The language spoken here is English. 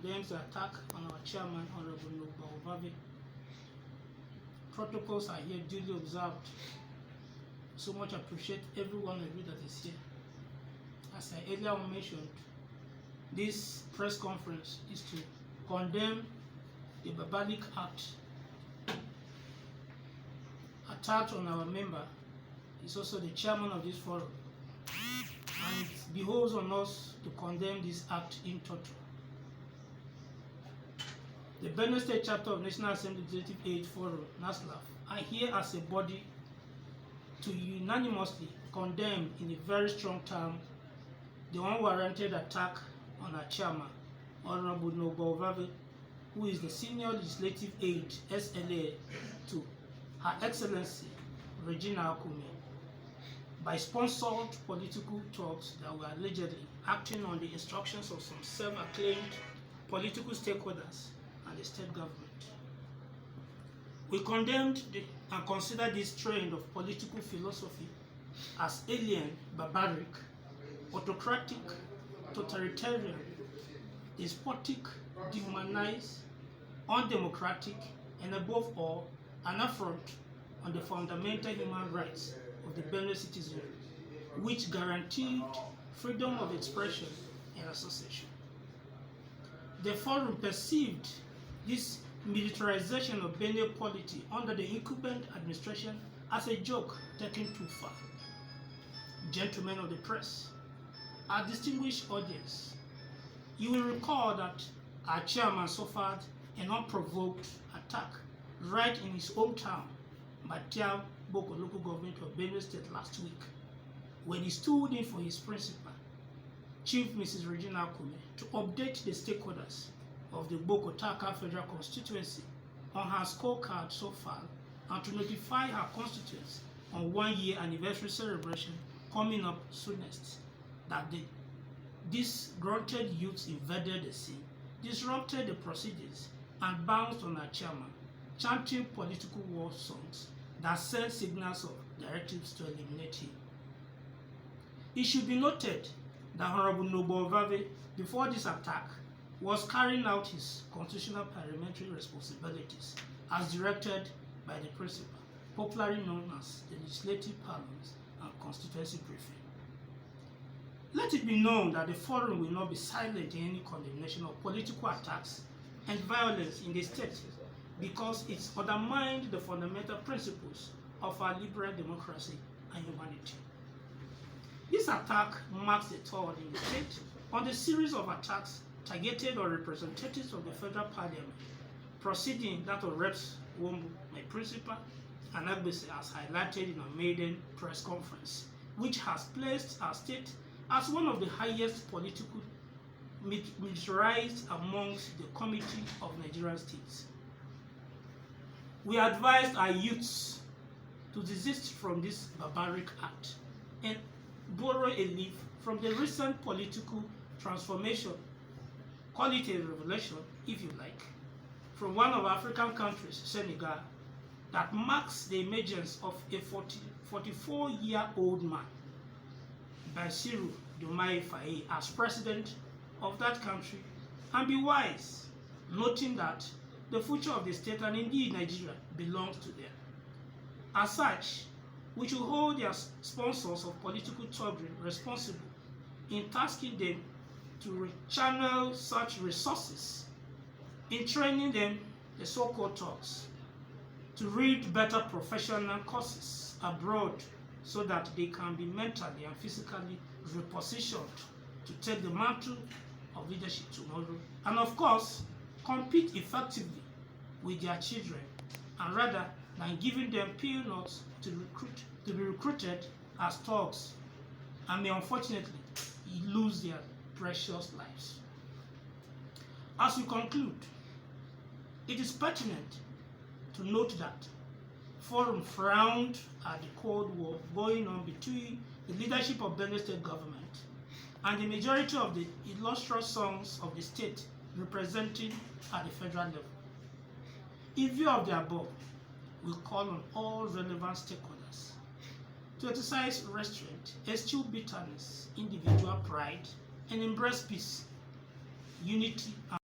condemns the attack on our chairman, Honorable Norgba Orvave. Protocols are here duly observed. So much appreciate every one of you that is here. As I earlier mentioned, this press conference is to condemn the barbaric attack on our member. He's also the chairman of this forum, and it behoves on us to condemn this act in total. The Benue State Chapter of National Assembly Legislative Aid Forum, NASLAF, are here as a body to unanimously condemn in a very strong term the unwarranted attack on our chairman, Honorable Norgba Orvave, who is the Senior Legislative Aide SLA to Her Excellency Regina Akume, by sponsored political talks that were allegedly acting on the instructions of some self-acclaimed political stakeholders and the state government. We condemned and consider this trend of political philosophy as alien, barbaric, autocratic, totalitarian, despotic, dehumanized, undemocratic, and above all, an affront on the fundamental human rights of the Benue citizenry, which guaranteed freedom of expression and association. The forum perceived this militarization of Benue polity under the incumbent administration as a joke taken too far. Gentlemen of the press, our distinguished audience, you will recall that our chairman suffered an unprovoked attack right in his hometown, Batia Boko local government of Benue State last week, when he stood in for his principal, Chief Mrs. Regina Akume, to update the stakeholders of the Boko Taka Federal Constituency on her scorecard so far and to notify her constituents on 1-year anniversary celebration coming up soonest that the disgruntled youths invaded the scene, disrupted the proceedings, and bounced on our chairman, chanting political war songs that sent signals of directives to eliminate him. It should be noted that Honorable Norgba Orvave, before this attack, was carrying out his constitutional parliamentary responsibilities as directed by the principal, popularly known as the Legislative Parliament and Constituency Briefing. Let it be known that the forum will not be silent in any condemnation of political attacks and violence in the state, because it's undermined the fundamental principles of our liberal democracy and humanity. This attack marks the third in the state on the series of attacks targeted on representatives of the federal parliament, preceding that of Reps Wombu, my principal, and Agbese, as highlighted in a maiden press conference, which has placed our state as one of the highest political militarized amongst the Committee of Nigerian States. We advised our youths to desist from this barbaric act and borrow a leaf from the recent political transformation, call it a revelation if you like, from one of African countries, Senegal, that marks the emergence of a 44-year-old man, Bassirou Diomaye Faye, as president of that country, and be wise, noting that the future of the state and indeed Nigeria belongs to them. As such, we should hold their sponsors of political thuggery responsible in tasking them to channel such resources in training them, the so-called thugs, to read better professional courses abroad so that they can be mentally and physically repositioned to take the mantle of leadership tomorrow, and of course, compete effectively with their children, and rather than giving them peanuts to be recruited as thugs, and may unfortunately lose their precious lives. As we conclude, it is pertinent to note that forum frowned at the Cold War going on between the leadership of Benue State government and the majority of the illustrious sons of the state represented at the federal level. In view of the above, we call on all relevant stakeholders to exercise restraint, eschew bitterness, individual pride, and embrace peace, unity, and